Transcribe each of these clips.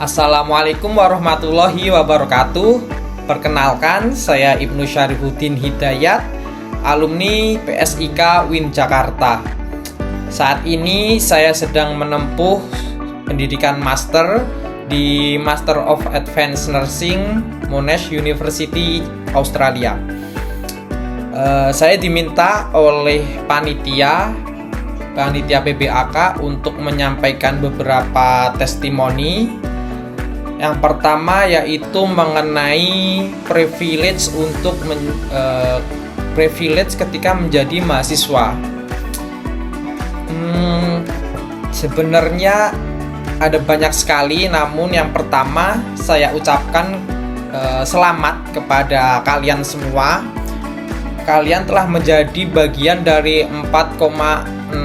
Assalamualaikum warahmatullahi wabarakatuh. Perkenalkan, saya Ibnu Syarifuddin Hidayat, alumni PSIK UIN Jakarta. Saat ini saya sedang menempuh pendidikan master di Master of Advanced Nursing Monash University, Australia. Saya diminta oleh panitia PBAK untuk menyampaikan beberapa testimoni. Yang pertama yaitu mengenai privilege privilege ketika menjadi mahasiswa. Sebenarnya ada banyak sekali, namun yang pertama saya ucapkan selamat kepada kalian semua. Kalian telah menjadi bagian dari 4,6%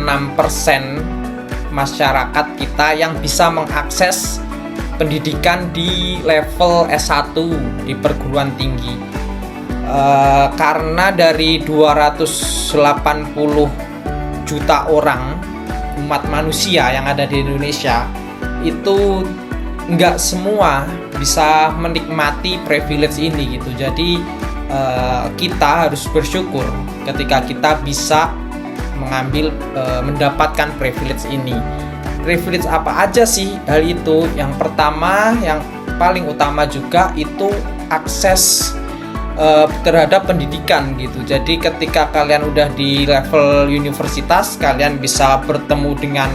masyarakat kita yang bisa mengakses pendidikan di level S1 di perguruan tinggi. Karena dari 280 juta orang umat manusia yang ada di Indonesia, itu nggak semua bisa menikmati privilege ini gitu. Jadi kita harus bersyukur ketika kita bisa mendapatkan privilege ini. Privilege apa aja sih hal itu? Yang pertama, yang paling utama juga itu akses terhadap pendidikan gitu. Jadi ketika kalian udah di level universitas, kalian bisa bertemu dengan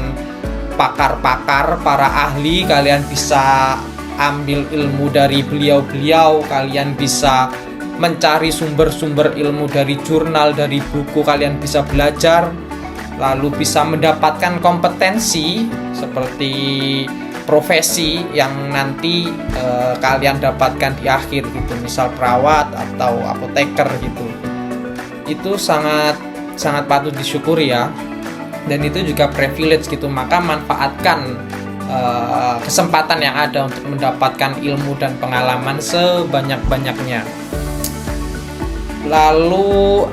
pakar-pakar, para ahli, kalian bisa ambil ilmu dari beliau-beliau, kalian bisa mencari sumber-sumber ilmu dari jurnal, dari buku, kalian bisa belajar, lalu bisa mendapatkan kompetensi seperti profesi yang nanti kalian dapatkan di akhir gitu, misal perawat atau apoteker gitu. Itu sangat patut disyukuri ya, dan itu juga privilege gitu. Maka manfaatkan kesempatan yang ada untuk mendapatkan ilmu dan pengalaman sebanyak-banyaknya. Lalu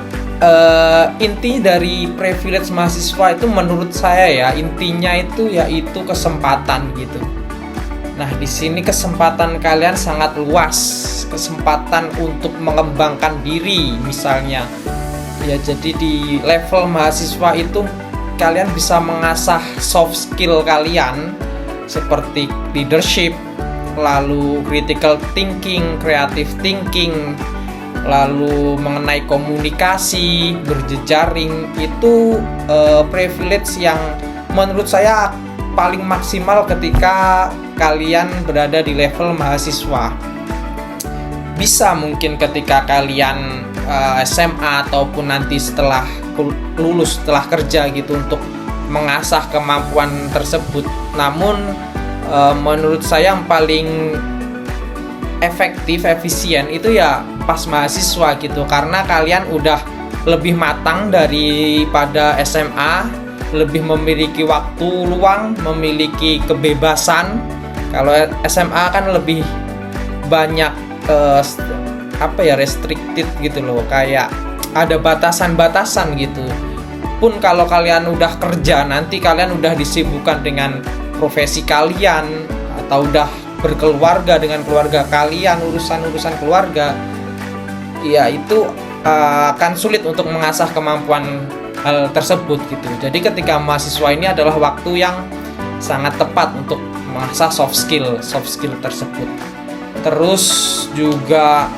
inti dari privilege mahasiswa itu menurut saya ya, intinya itu yaitu kesempatan gitu. Nah, di sini kesempatan kalian sangat luas, kesempatan untuk mengembangkan diri misalnya. Ya, jadi di level mahasiswa itu kalian bisa mengasah soft skill kalian seperti leadership, lalu critical thinking, creative thinking, lalu mengenai komunikasi, berjejaring. Itu privilege yang menurut saya paling maksimal ketika kalian berada di level mahasiswa. Bisa mungkin ketika kalian SMA ataupun nanti setelah lulus, setelah kerja gitu, untuk mengasah kemampuan tersebut. Namun menurut saya yang paling efektif, efisien itu ya pas mahasiswa gitu, karena kalian udah lebih matang daripada SMA, lebih memiliki waktu luang, memiliki kebebasan. Kalau SMA kan lebih banyak restricted gitu loh, kayak ada batasan-batasan gitu. Pun kalau kalian udah kerja, nanti kalian udah disibukkan dengan profesi kalian atau udah berkeluarga dengan keluarga kalian, urusan keluarga, ya itu akan sulit untuk mengasah kemampuan hal tersebut gitu. Jadi ketika mahasiswa ini adalah waktu yang sangat tepat untuk mengasah soft skill tersebut. Terus juga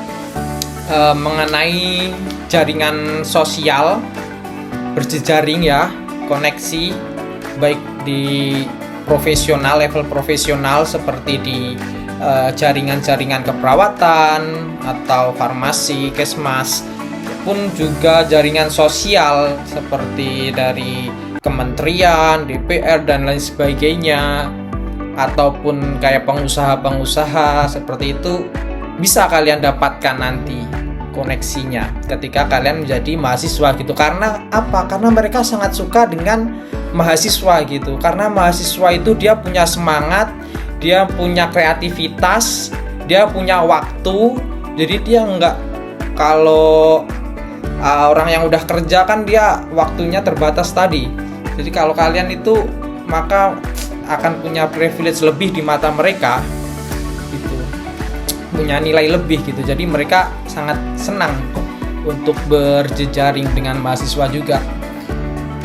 mengenai jaringan sosial, berjejaring ya, koneksi baik di level profesional seperti di jaringan-jaringan keperawatan atau farmasi, kesmas, pun juga jaringan sosial seperti dari kementerian, DPR dan lain sebagainya, ataupun kayak pengusaha-pengusaha seperti itu, bisa kalian dapatkan nanti koneksinya ketika kalian menjadi mahasiswa gitu. Karena apa? Karena mereka sangat suka dengan mahasiswa gitu, karena mahasiswa itu dia punya semangat, dia punya kreativitas, dia punya waktu. Jadi dia nggak, kalau orang yang udah kerja kan dia waktunya terbatas tadi. Jadi kalau kalian itu maka akan punya privilege lebih di mata mereka punya nilai lebih gitu. Jadi mereka sangat senang untuk berjejaring dengan mahasiswa juga.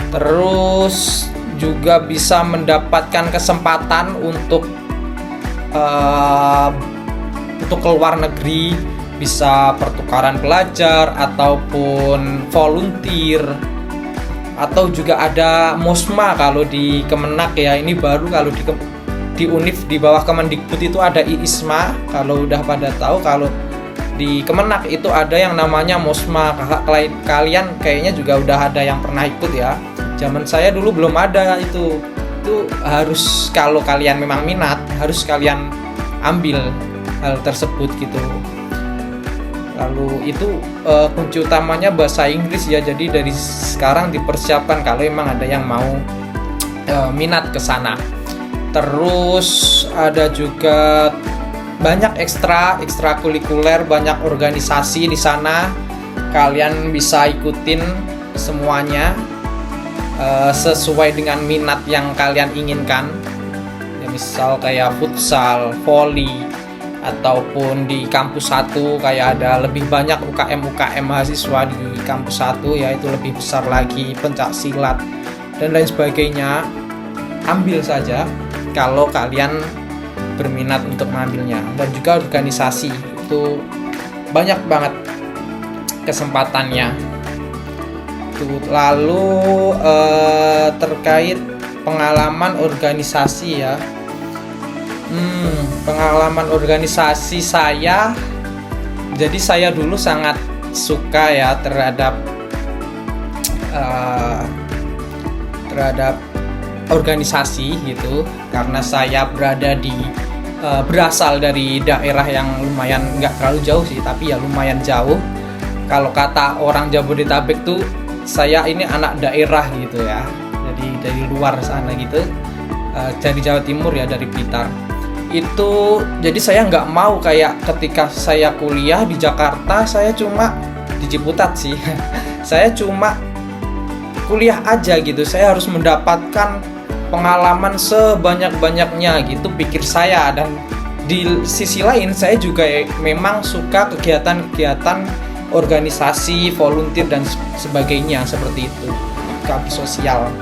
Terus juga bisa mendapatkan kesempatan untuk keluar negeri, bisa pertukaran pelajar ataupun volunteer, atau juga ada MOSMA kalau di Kemenak ya. Ini baru kalau di Univ di bawah Kemendikbud itu ada IISMA. Kalau udah pada tahu, kalau di Kemenak itu ada yang namanya MOSMA. Kalian kayaknya juga udah ada yang pernah ikut ya. Zaman saya dulu belum ada itu. Itu harus, kalau kalian memang minat, harus kalian ambil hal tersebut gitu. Lalu itu kunci utamanya bahasa Inggris ya. Jadi dari sekarang dipersiapkan kalau memang ada yang mau minat ke sana. Terus ada juga banyak ekstrakurikuler, banyak organisasi di sana. Kalian bisa ikutin semuanya sesuai dengan minat yang kalian inginkan. Ya, misal kayak futsal, volley, ataupun di kampus 1 kayak ada lebih banyak UKM mahasiswa di kampus 1 ya, itu lebih besar lagi, pencak silat dan lain sebagainya. Ambil saja kalau kalian berminat untuk mengambilnya. Dan juga organisasi itu banyak banget kesempatannya. Lalu terkait pengalaman organisasi ya. Pengalaman organisasi saya, jadi saya dulu sangat suka ya terhadap organisasi gitu, karena saya berasal dari daerah yang lumayan, nggak terlalu jauh sih, tapi ya lumayan jauh. Kalau kata orang Jabodetabek tuh, saya ini anak daerah gitu ya, jadi dari luar sana gitu, dari Jawa Timur ya, dari Blitar. Itu jadi saya nggak mau kayak ketika saya kuliah di Jakarta, saya cuma di Ciputat sih saya cuma kuliah aja gitu, saya harus mendapatkan pengalaman sebanyak-banyaknya gitu pikir saya. Dan di sisi lain saya juga memang suka kegiatan-kegiatan organisasi, volunteer dan sebagainya seperti itu, bakti sosial.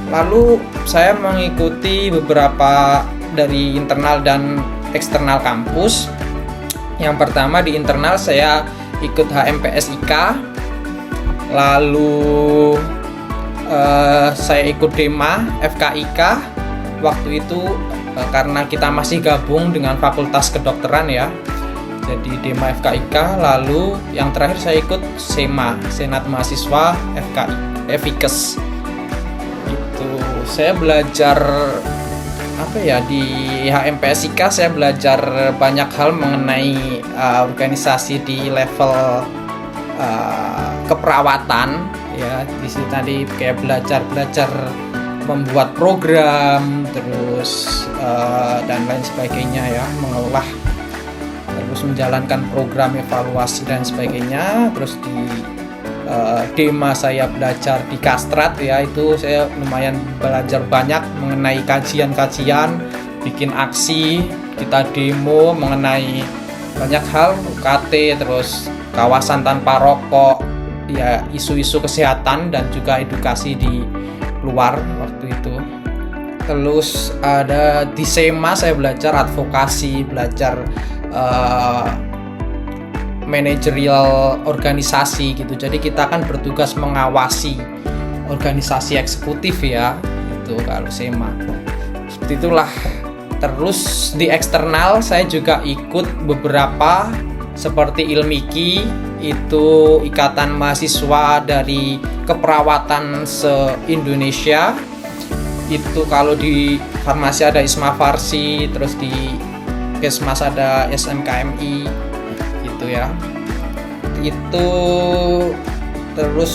Lalu saya mengikuti beberapa dari internal dan eksternal kampus. Yang pertama di internal saya ikut HMPSIK, lalu saya ikut DEMA FKIK waktu itu karena kita masih gabung dengan Fakultas Kedokteran ya, jadi DEMA FKIK. Lalu yang terakhir saya ikut SEMA, Senat Mahasiswa FIKES. Itu saya belajar di HMPSIK saya belajar banyak hal mengenai organisasi di level keperawatan ya. Di sini tadi kayak belajar membuat program, terus dan lain sebagainya ya, mengolah, terus menjalankan program evaluasi dan sebagainya. Terus di DEMA saya belajar di Kastrat ya, itu saya lumayan belajar banyak mengenai kajian-kajian, bikin aksi, kita demo mengenai banyak hal, UKT, terus kawasan tanpa rokok ya, isu-isu kesehatan dan juga edukasi di luar waktu itu. Terus ada di SEMA saya belajar advokasi, belajar manajerial organisasi gitu. Jadi kita kan bertugas mengawasi organisasi eksekutif ya, itu kalau SEMA. Seperti itulah. Terus di eksternal saya juga ikut beberapa seperti ILMIKI, itu Ikatan Mahasiswa dari Keperawatan se-Indonesia. Itu kalau di farmasi ada ISMA Farsi, terus di Kesmas ada SMKMI gitu ya. Itu terus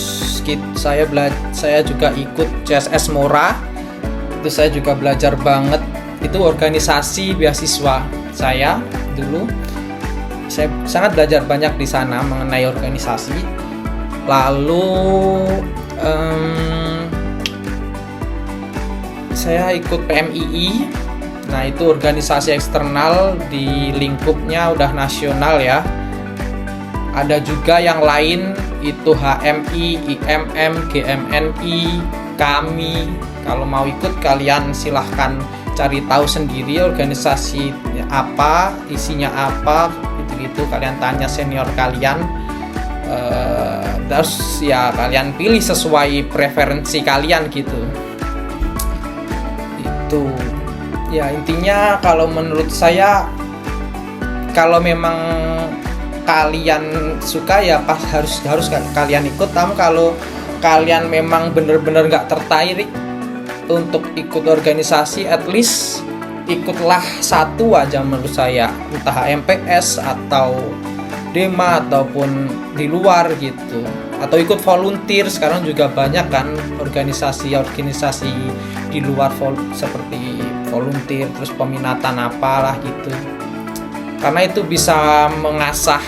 saya juga ikut CSS Mora. Itu saya juga belajar banget. Itu organisasi beasiswa saya dulu. Saya sangat belajar banyak di sana mengenai organisasi. Lalu saya ikut PMII Nah, itu organisasi eksternal di lingkupnya udah nasional ya. Ada juga yang lain, itu HMI, IMM, GMNI, kami. Kalau mau ikut kalian silahkan cari tahu sendiri organisasi apa, isinya apa, gitu-gitu. Kalian tanya senior kalian. Terus ya kalian pilih sesuai preferensi kalian gitu. Itu ya intinya kalau menurut saya, kalau memang kalian suka ya pas harus kalian ikut. Namun kalau kalian memang bener-bener nggak tertarik untuk ikut organisasi, at least ikutlah satu aja menurut saya, entah HMPS atau Dema ataupun di luar gitu, atau ikut volunteer. Sekarang juga banyak kan organisasi di luar seperti volunteer, terus peminatan apalah gitu, karena itu bisa mengasah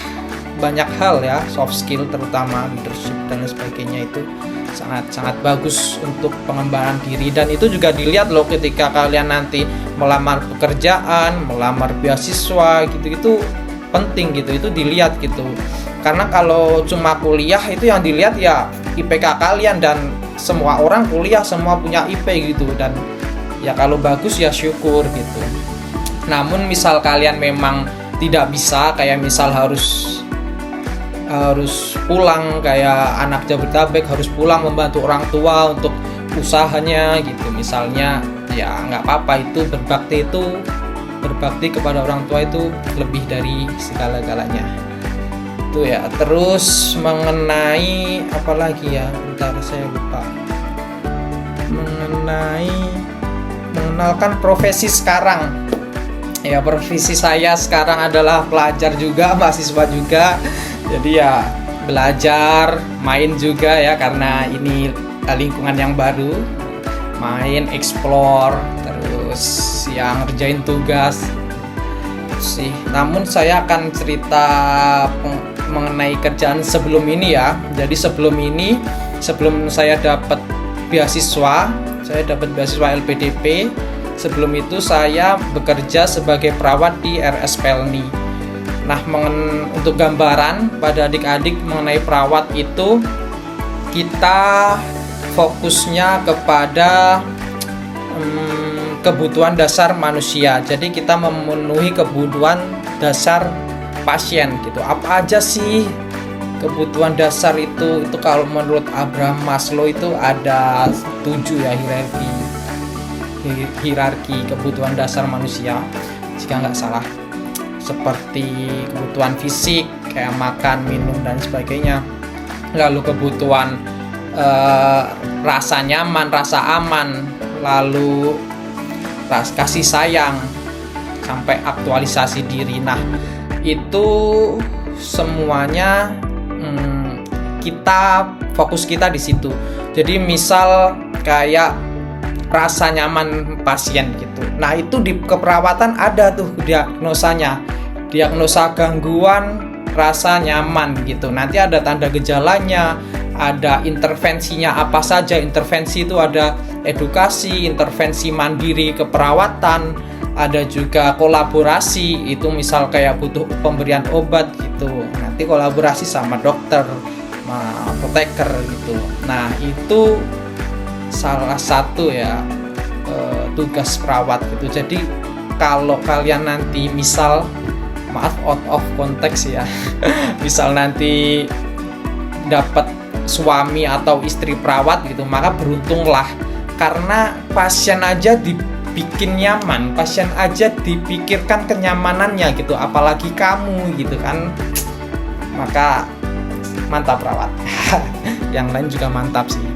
banyak hal ya, soft skill terutama leadership dan sebagainya. Itu sangat bagus untuk pengembangan diri, dan itu juga dilihat loh ketika kalian nanti melamar pekerjaan, melamar beasiswa gitu-gitu, penting gitu, itu dilihat gitu. Karena kalau cuma kuliah itu yang dilihat ya IPK kalian, dan semua orang kuliah semua punya IP gitu, dan ya kalau bagus ya syukur gitu. Namun misal kalian memang tidak bisa, kayak misal harus pulang, kayak anak Jabodetabek harus pulang membantu orang tua untuk usahanya gitu misalnya, ya nggak apa-apa. Itu berbakti kepada orang tua itu lebih dari segala-galanya itu ya. Terus mengenai apa lagi ya, bentar saya lupa, mengenalkan profesi sekarang ya. Profesi saya sekarang adalah pelajar juga, mahasiswa juga, jadi ya belajar, main juga ya, karena ini lingkungan yang baru, main, explore, terus yang ngerjain tugas sih. Namun saya akan cerita mengenai kerjaan sebelum ini ya. Jadi sebelum saya dapat beasiswa LPDP, sebelum itu saya bekerja sebagai perawat di RS Pelni. Nah, untuk gambaran pada adik-adik mengenai perawat itu, kita fokusnya kepada kebutuhan dasar manusia. Jadi kita memenuhi kebutuhan dasar pasien gitu. Apa aja sih kebutuhan dasar itu? Itu kalau menurut Abraham Maslow itu ada 7 ya, hierarki kebutuhan dasar manusia jika nggak salah. Seperti kebutuhan fisik kayak makan, minum dan sebagainya. Lalu kebutuhan rasa nyaman, rasa aman, lalu kasih sayang, sampai aktualisasi diri. Nah, itu semuanya fokus kita di situ. Jadi misal kayak rasa nyaman pasien gitu. Nah, itu di keperawatan ada tuh diagnosanya. Diagnosa gangguan rasa nyaman gitu. Nanti ada tanda gejalanya, ada intervensinya apa saja. Intervensi itu ada edukasi, intervensi mandiri keperawatan, ada juga kolaborasi, itu misal kayak butuh pemberian obat gitu, nanti kolaborasi sama dokter, sama apoteker gitu. Nah, itu salah satu ya tugas perawat gitu. Jadi kalau kalian nanti misal, maaf out of context ya misal nanti dapat suami atau istri perawat gitu, maka beruntunglah, karena pasien aja dibikin nyaman, pasien aja dipikirkan kenyamanannya gitu, apalagi kamu gitu kan. Maka mantap perawat yang lain juga mantap sih.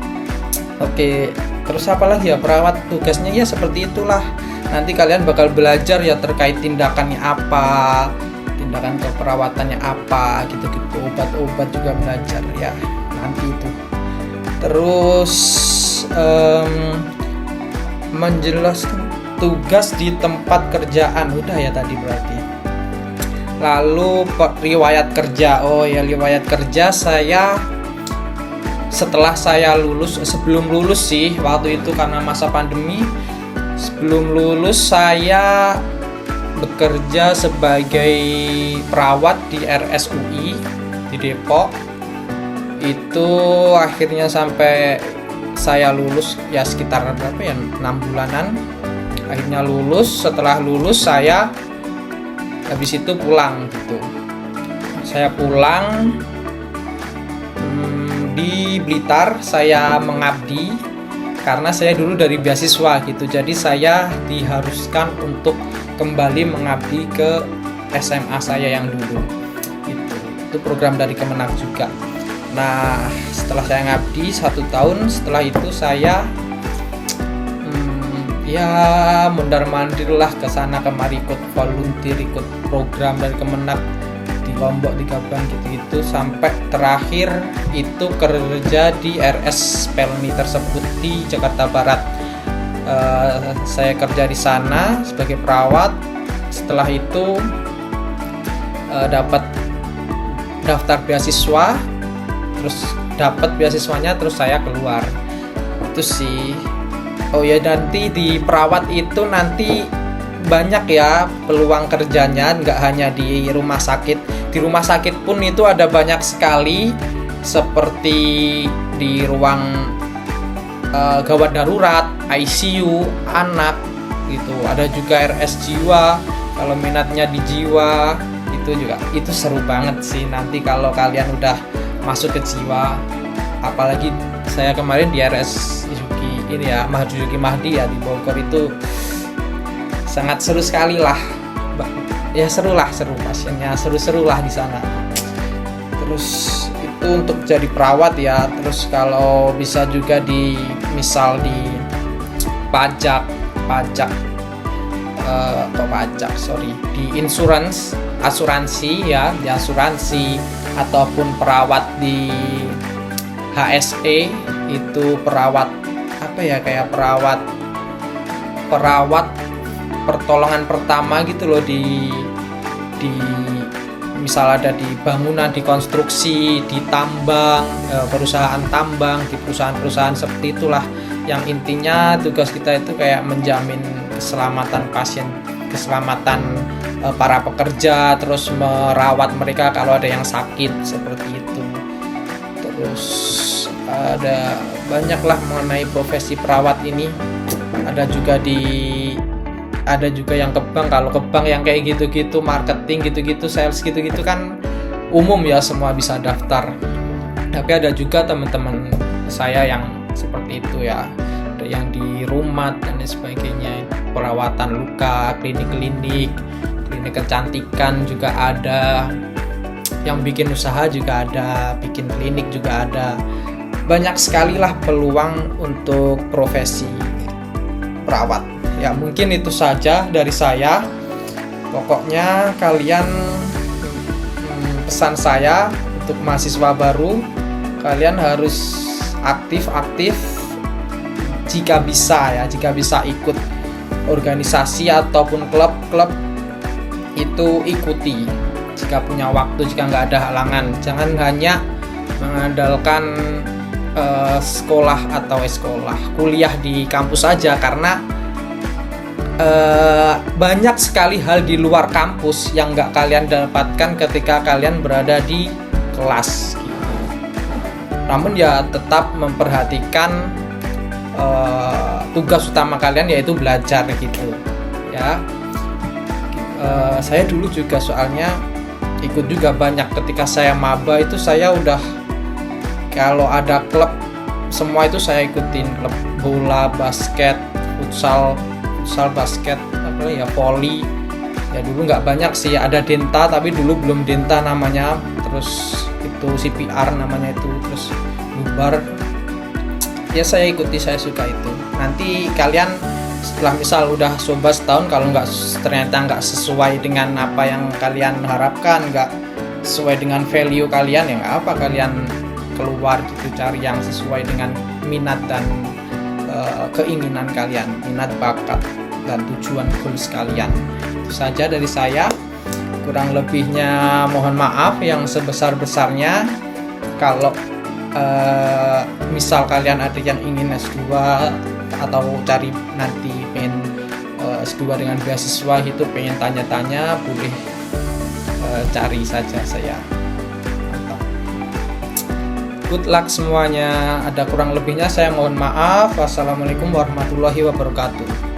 Oke, terus apa lagi ya, perawat tugasnya ya seperti itulah. Nanti kalian bakal belajar ya terkait tindakannya apa, tindakan keperawatannya apa gitu-gitu, obat-obat juga belajar ya nanti itu. Terus menjelaskan tugas di tempat kerjaan udah ya tadi berarti. Lalu riwayat kerja, riwayat kerja saya setelah saya lulus, sebelum lulus sih waktu itu karena masa pandemi, Sebelum lulus saya bekerja sebagai perawat di RSUI di Depok. Itu akhirnya sampai saya lulus ya sekitar berapa ya, 6 bulanan. Akhirnya lulus. Setelah lulus saya habis itu pulang gitu. Saya pulang di Blitar, saya mengabdi karena saya dulu dari beasiswa gitu. Jadi saya diharuskan untuk kembali mengabdi ke SMA saya yang dulu. Itu program dari Kemenak juga. Nah, setelah saya ngabdi 1 tahun, setelah itu saya ya mondar-mandir lah ke sana kemari, ikut volunteer, ikut program dari Kemenak di Lombok, di Gabang gitu-gitu, sampai terakhir itu kerja di RS Pelni tersebut di Jakarta Barat. Saya kerja di sana sebagai perawat. Setelah itu dapat daftar beasiswa, terus dapat beasiswanya, terus saya keluar. Itu sih. Oh ya, nanti di perawat itu nanti banyak ya peluang kerjanya, nggak hanya di rumah sakit. Di rumah sakit pun itu ada banyak sekali, seperti di ruang gawat darurat, ICU, anak gitu. Ada juga RS jiwa, kalau minatnya di jiwa itu seru banget sih nanti kalau kalian udah masuk ke jiwa. Apalagi saya kemarin di RS ini ya, Juki Mahdi ya di Bogor, itu sangat seru sekali lah. Ya seru pasiennya, seru lah di sana. Terus itu untuk jadi perawat ya. Terus kalau bisa juga di di asuransi ya, di asuransi, ataupun perawat di HSE, itu perawat kayak perawat pertolongan pertama gitu loh, di misal ada di bangunan, di konstruksi, di tambang, perusahaan tambang, di perusahaan-perusahahan seperti itulah, yang intinya tugas kita itu kayak menjamin keselamatan pasien, keselamatan para pekerja, terus merawat mereka kalau ada yang sakit seperti itu. Terus ada banyaklah mengenai profesi perawat ini. Ada juga yang ke bank. Kalau ke bank yang kayak gitu-gitu, marketing gitu-gitu, sales gitu-gitu kan umum ya, semua bisa daftar. Tapi ada juga teman-teman saya yang seperti itu ya, ada yang di rumah dan sebagainya, perawatan luka, klinik kecantikan juga ada, yang bikin usaha juga ada, bikin klinik juga ada. Banyak sekali lah peluang untuk profesi perawat. Ya mungkin itu saja dari saya. Pokoknya kalian, pesan saya untuk mahasiswa baru, kalian harus aktif jika bisa ikut organisasi ataupun klub itu ikuti. Jika punya waktu, jika nggak ada halangan, jangan hanya mengandalkan kuliah di kampus saja, karena banyak sekali hal di luar kampus yang nggak kalian dapatkan ketika kalian berada di kelas. Namun ya tetap memperhatikan tugas utama kalian, yaitu belajar gitu ya. Saya dulu juga soalnya ikut juga banyak. Ketika saya maba itu saya udah, kalau ada klub semua itu saya ikutin, klub bola, basket, futsal basket, voli. Ya dulu nggak banyak sih, ada Denta tapi dulu belum Denta namanya. Terus itu CPR namanya itu, terus bubar. Ya saya ikuti, saya suka itu. Nanti kalian setelah misal udah coba setahun, kalau ternyata nggak sesuai dengan apa yang kalian harapkan, nggak sesuai dengan value kalian, ya nggak apa, kalian keluar gitu, cari yang sesuai dengan minat dan keinginan kalian, minat, bakat, dan tujuan goals kalian. Itu saja dari saya. Kurang lebihnya mohon maaf yang sebesar-besarnya. Kalau misal kalian ada yang ingin S2 atau cari nanti pengen S2 dengan beasiswa itu pengen tanya-tanya, boleh cari saja saya. Mantap. Good luck semuanya. Ada kurang lebihnya saya mohon maaf. Wassalamualaikum warahmatullahi wabarakatuh.